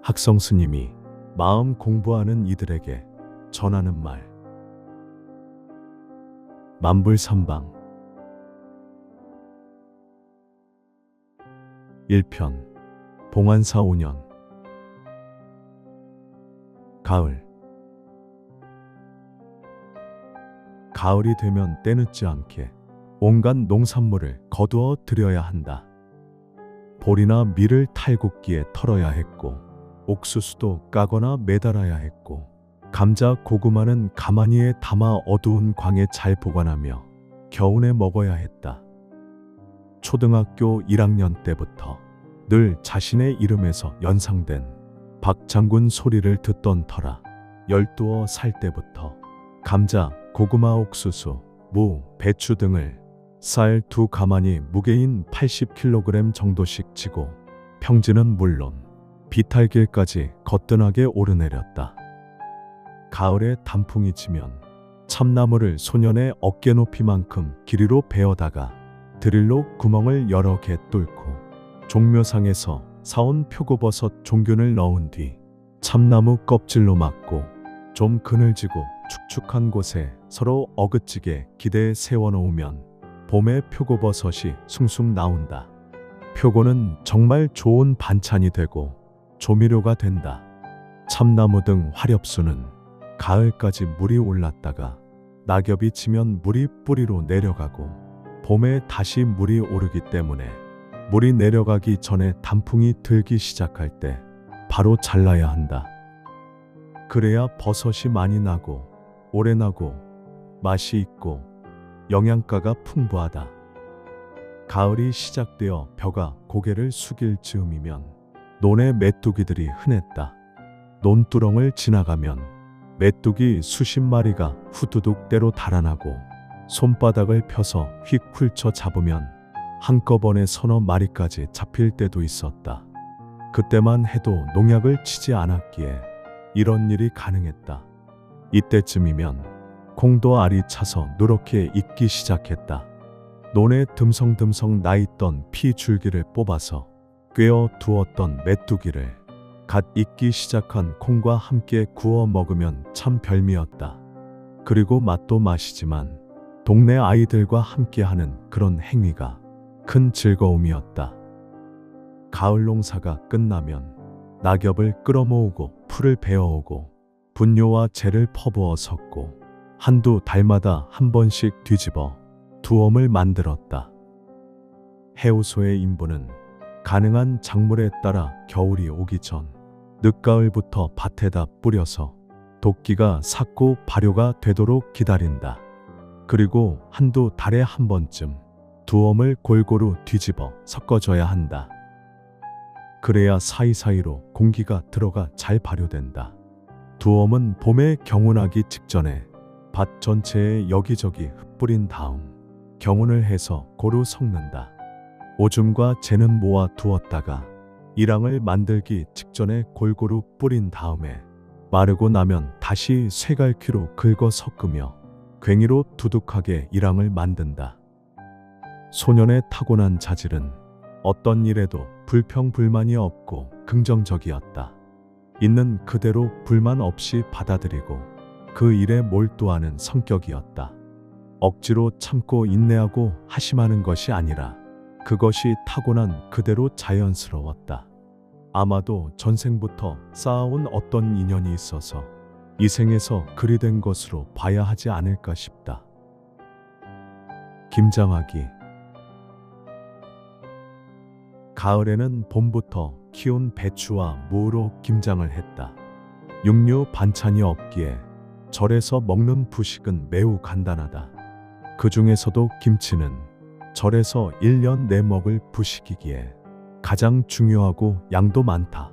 학성 스님이 마음 공부하는 이들에게 전하는 말. 만불삼방 1편 봉안사 5년 가을. 가을이 되면 때늦지 않게 온갖 농산물을 거두어 들여야 한다. 보리나 밀을 탈곡기에 털어야 했고, 옥수수도 까거나 매달아야 했고, 감자, 고구마는 가마니에 담아 어두운 광에 잘 보관하며 겨우내 먹어야 했다. 초등학교 1학년 때부터 늘 자신의 이름에서 연상된 박장군 소리를 듣던 터라 12살 때부터 감자, 고구마, 옥수수, 무, 배추 등을 쌀 2가마니 무게인 80kg 정도씩 지고 평지는 물론 비탈길까지 거뜬하게 오르내렸다. 가을에 단풍이 지면 참나무를 소년의 어깨 높이만큼 길이로 베어다가 드릴로 구멍을 여러 개 뚫고 종묘상에서 사온 표고버섯 종균을 넣은 뒤 참나무 껍질로 막고 좀 그늘지고 축축한 곳에 서로 어긋지게 기대에 세워놓으면 봄에 표고버섯이 숭숭 나온다. 표고는 정말 좋은 반찬이 되고 조미료가 된다. 참나무 등 화렵수는 가을까지 물이 올랐다가 낙엽이 지면 물이 뿌리로 내려가고 봄에 다시 물이 오르기 때문에 물이 내려가기 전에 단풍이 들기 시작할 때 바로 잘라야 한다. 그래야 버섯이 많이 나고 오래 나고 맛이 있고 영양가가 풍부하다. 가을이 시작되어 벼가 고개를 숙일 즈음이면 논에 메뚜기들이 흔했다. 논두렁을 지나가면 메뚜기 수십 마리가 후두둑 대로 달아나고 손바닥을 펴서 휙 훑쳐 잡으면 한꺼번에 서너 마리까지 잡힐 때도 있었다. 그때만 해도 농약을 치지 않았기에 이런 일이 가능했다. 이때쯤이면 콩도 알이 차서 누렇게 익기 시작했다. 논에 듬성듬성 나있던 피 줄기를 뽑아서 꿰어 두었던 메뚜기를 갓 익기 시작한 콩과 함께 구워 먹으면 참 별미였다. 그리고 맛도 맛이지만 동네 아이들과 함께하는 그런 행위가 큰 즐거움이었다. 가을 농사가 끝나면 낙엽을 끌어모으고 풀을 베어오고 분뇨와 재를 퍼부어 섞고 한두 달마다 한 번씩 뒤집어 두엄을 만들었다. 해우소의 인부는 가능한 작물에 따라 겨울이 오기 전 늦가을부터 밭에다 뿌려서 도끼가 삭고 발효가 되도록 기다린다. 그리고 한두 달에 한 번쯤 두엄을 골고루 뒤집어 섞어줘야 한다. 그래야 사이사이로 공기가 들어가 잘 발효된다. 두엄은 봄에 경운하기 직전에 밭 전체에 여기저기 흩뿌린 다음 경운을 해서 고루 섞는다. 오줌과 재는 모아 두었다가 이랑을 만들기 직전에 골고루 뿌린 다음에 마르고 나면 다시 쇠갈퀴로 긁어 섞으며 괭이로 두둑하게 이랑을 만든다. 소년의 타고난 자질은 어떤 일에도 불평불만이 없고 긍정적이었다. 있는 그대로 불만 없이 받아들이고 그 일에 몰두하는 성격이었다. 억지로 참고 인내하고 하심하는 것이 아니라 그것이 타고난 그대로 자연스러웠다. 아마도 전생부터 쌓아온 어떤 인연이 있어서 이 생에서 그리 된 것으로 봐야 하지 않을까 싶다. 김장하기. 가을에는 봄부터 키운 배추와 무로 김장을 했다. 육류 반찬이 없기에 절에서 먹는 부식은 매우 간단하다. 그 중에서도 김치는 절에서 1년 내 먹을 부식이기에 가장 중요하고 양도 많다.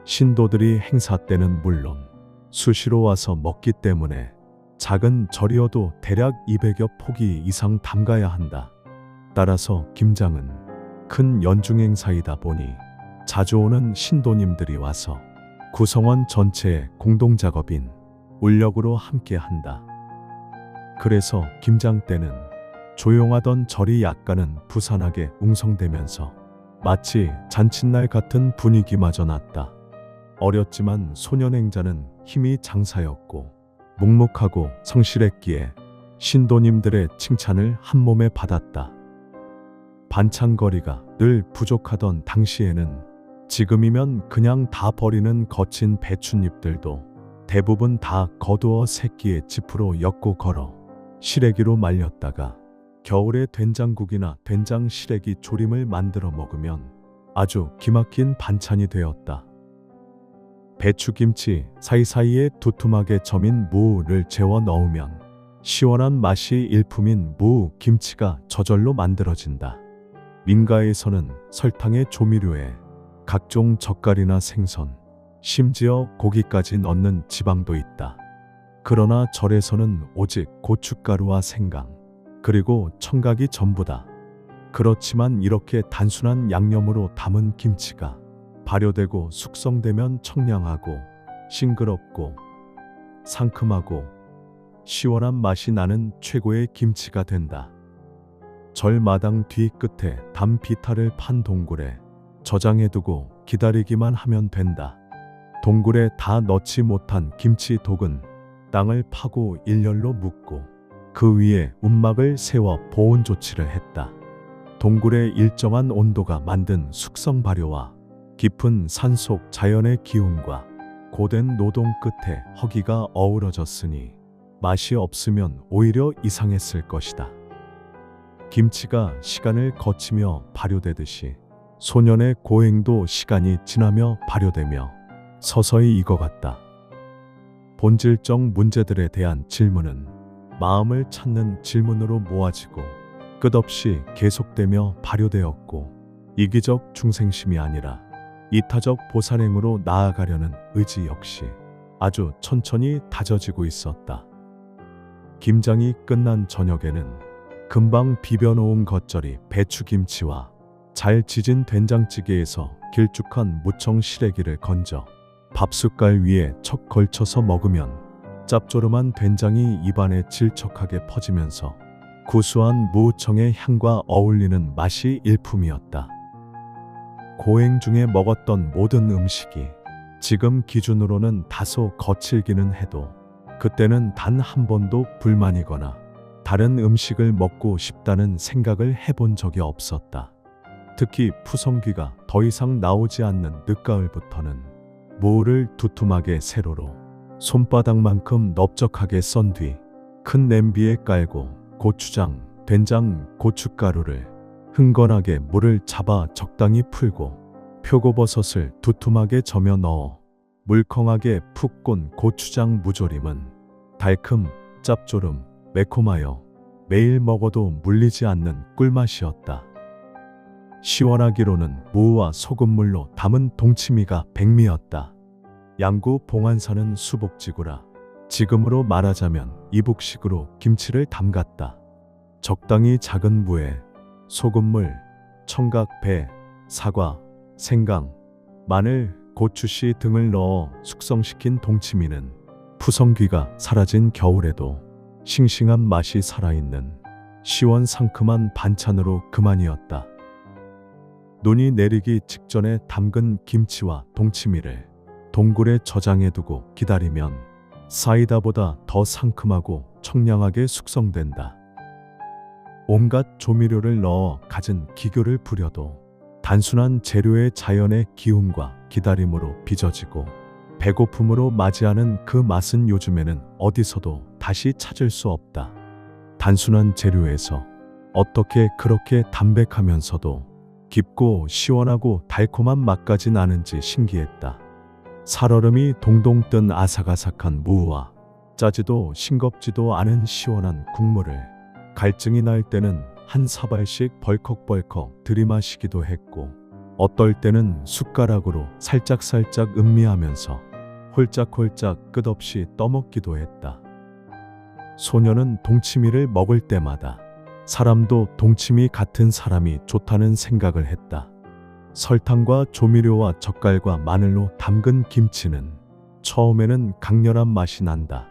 신도들이 행사 때는 물론 수시로 와서 먹기 때문에 작은 절이어도 대략 200여 포기 이상 담가야 한다. 따라서 김장은 큰 연중 행사이다 보니 자주 오는 신도님들이 와서 구성원 전체의 공동작업인 울력으로 함께 한다. 그래서 김장 때는 조용하던 절이 약간은 부산하게 웅성대면서 마치 잔칫날 같은 분위기마저 났다. 어렸지만 소년행자는 힘이 장사였고 묵묵하고 성실했기에 신도님들의 칭찬을 한몸에 받았다. 반찬거리가 늘 부족하던 당시에는 지금이면 그냥 다 버리는 거친 배춧잎들도 대부분 다 거두어 새끼의 짚으로 엮고 걸어 시래기로 말렸다가 겨울에 된장국이나 된장 시래기 조림을 만들어 먹으면 아주 기막힌 반찬이 되었다. 배추김치 사이사이에 두툼하게 점인 무를 재워 넣으면 시원한 맛이 일품인 무김치가 저절로 만들어진다. 민가에서는 설탕에 조미료에 각종 젓갈이나 생선, 심지어 고기까지 넣는 지방도 있다. 그러나 절에서는 오직 고춧가루와 생강, 그리고 청각이 전부다. 그렇지만 이렇게 단순한 양념으로 담은 김치가 발효되고 숙성되면 청량하고 싱그럽고 상큼하고 시원한 맛이 나는 최고의 김치가 된다. 절마당 뒤끝에 담 비탈을 판 동굴에 저장해두고 기다리기만 하면 된다. 동굴에 다 넣지 못한 김치독은 땅을 파고 일렬로 묶고 그 위에 움막을 세워 보온 조치를 했다. 동굴의 일정한 온도가 만든 숙성 발효와 깊은 산속 자연의 기운과 고된 노동 끝에 허기가 어우러졌으니 맛이 없으면 오히려 이상했을 것이다. 김치가 시간을 거치며 발효되듯이 소년의 고행도 시간이 지나며 발효되며 서서히 익어갔다. 본질적 문제들에 대한 질문은 마음을 찾는 질문으로 모아지고 끝없이 계속되며 발효되었고 이기적 중생심이 아니라 이타적 보살행으로 나아가려는 의지 역시 아주 천천히 다져지고 있었다. 김장이 끝난 저녁에는 금방 비벼놓은 겉절이 배추김치와 잘 지진 된장찌개에서 길쭉한 무청 시래기를 건져 밥숟갈 위에 척 걸쳐서 먹으면 짭조름한 된장이 입안에 질척하게 퍼지면서 구수한 무청의 향과 어울리는 맛이 일품이었다. 고행 중에 먹었던 모든 음식이 지금 기준으로는 다소 거칠기는 해도 그때는 단 한 번도 불만이거나 다른 음식을 먹고 싶다는 생각을 해본 적이 없었다. 특히 푸성귀가 더 이상 나오지 않는 늦가을부터는 무를 두툼하게 세로로 손바닥만큼 넓적하게 썬 뒤 큰 냄비에 깔고 고추장, 된장, 고춧가루를 흥건하게 물을 잡아 적당히 풀고 표고버섯을 두툼하게 저며 넣어 물컹하게 푹 꼰 고추장 무조림은 달큼, 짭조름, 매콤하여 매일 먹어도 물리지 않는 꿀맛이었다. 시원하기로는 무와 소금물로 담은 동치미가 백미였다. 양구 봉안사는 수복지구라 지금으로 말하자면 이북식으로 김치를 담갔다. 적당히 작은 무에 소금물, 청각, 배, 사과, 생강, 마늘, 고추씨 등을 넣어 숙성시킨 동치미는 푸성귀가 사라진 겨울에도 싱싱한 맛이 살아있는 시원상큼한 반찬으로 그만이었다. 눈이 내리기 직전에 담근 김치와 동치미를 동굴에 저장해두고 기다리면 사이다보다 더 상큼하고 청량하게 숙성된다. 온갖 조미료를 넣어 갖은 기교를 부려도 단순한 재료의 자연의 기운과 기다림으로 빚어지고 배고픔으로 맞이하는 그 맛은 요즘에는 어디서도 다시 찾을 수 없다. 단순한 재료에서 어떻게 그렇게 담백하면서도 깊고 시원하고 달콤한 맛까지 나는지 신기했다. 살얼음이 동동 뜬 아삭아삭한 무와 짜지도 싱겁지도 않은 시원한 국물을 갈증이 날 때는 한 사발씩 벌컥벌컥 들이마시기도 했고 어떨 때는 숟가락으로 살짝살짝 음미하면서 홀짝홀짝 끝없이 떠먹기도 했다. 소녀는 동치미를 먹을 때마다 사람도 동치미 같은 사람이 좋다는 생각을 했다. 설탕과 조미료와 젓갈과 마늘로 담근 김치는 처음에는 강렬한 맛이 난다.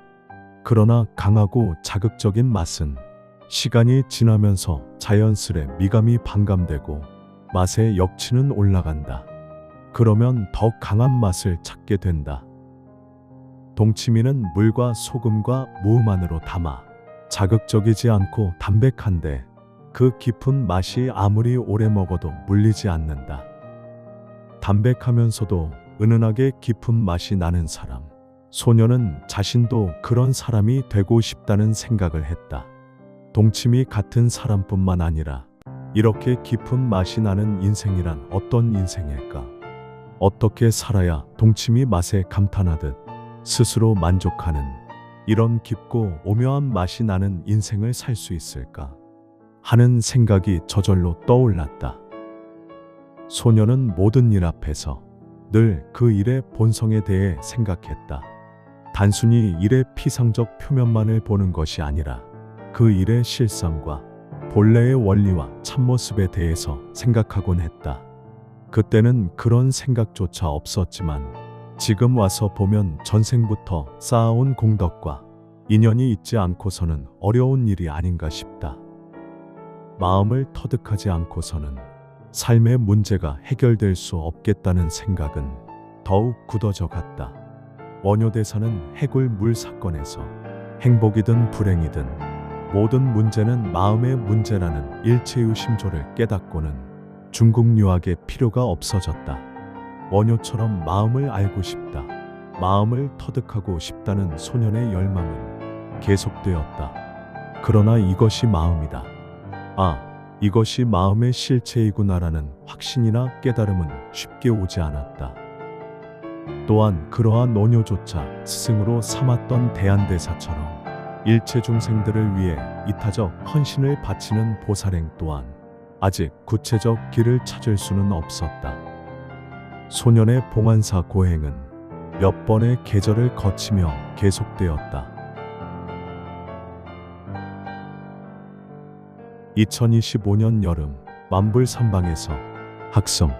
그러나 강하고 자극적인 맛은 시간이 지나면서 자연스레 미감이 반감되고 맛의 역치는 올라간다. 그러면 더 강한 맛을 찾게 된다. 동치미는 물과 소금과 무만으로 담아 자극적이지 않고 담백한데 그 깊은 맛이 아무리 오래 먹어도 물리지 않는다. 담백하면서도 은은하게 깊은 맛이 나는 사람. 소녀는 자신도 그런 사람이 되고 싶다는 생각을 했다. 동치미 같은 사람뿐만 아니라 이렇게 깊은 맛이 나는 인생이란 어떤 인생일까? 어떻게 살아야 동치미 맛에 감탄하듯 스스로 만족하는 이런 깊고 오묘한 맛이 나는 인생을 살 수 있을까? 하는 생각이 저절로 떠올랐다. 소녀는 모든 일 앞에서 늘 그 일의 본성에 대해 생각했다. 단순히 일의 피상적 표면만을 보는 것이 아니라 그 일의 실상과 본래의 원리와 참모습에 대해서 생각하곤 했다. 그때는 그런 생각조차 없었지만 지금 와서 보면 전생부터 쌓아온 공덕과 인연이 있지 않고서는 어려운 일이 아닌가 싶다. 마음을 터득하지 않고서는 삶의 문제가 해결될 수 없겠다는 생각은 더욱 굳어져 갔다. 원효대사는 해골물 사건에서 행복이든 불행이든 모든 문제는 마음의 문제라는 일체유심조를 깨닫고는 중국 유학의 필요가 없어졌다. 원효처럼 마음을 알고 싶다. 마음을 터득하고 싶다는 소년의 열망은 계속되었다. 그러나 이것이 마음이다. 이것이 마음의 실체이구나라는 확신이나 깨달음은 쉽게 오지 않았다. 또한 그러한 노녀조차 스승으로 삼았던 대한대사처럼 일체 중생들을 위해 이타적 헌신을 바치는 보살행 또한 아직 구체적 길을 찾을 수는 없었다. 소년의 봉안사 고행은 몇 번의 계절을 거치며 계속되었다. 2025년 여름 만불산방에서 학성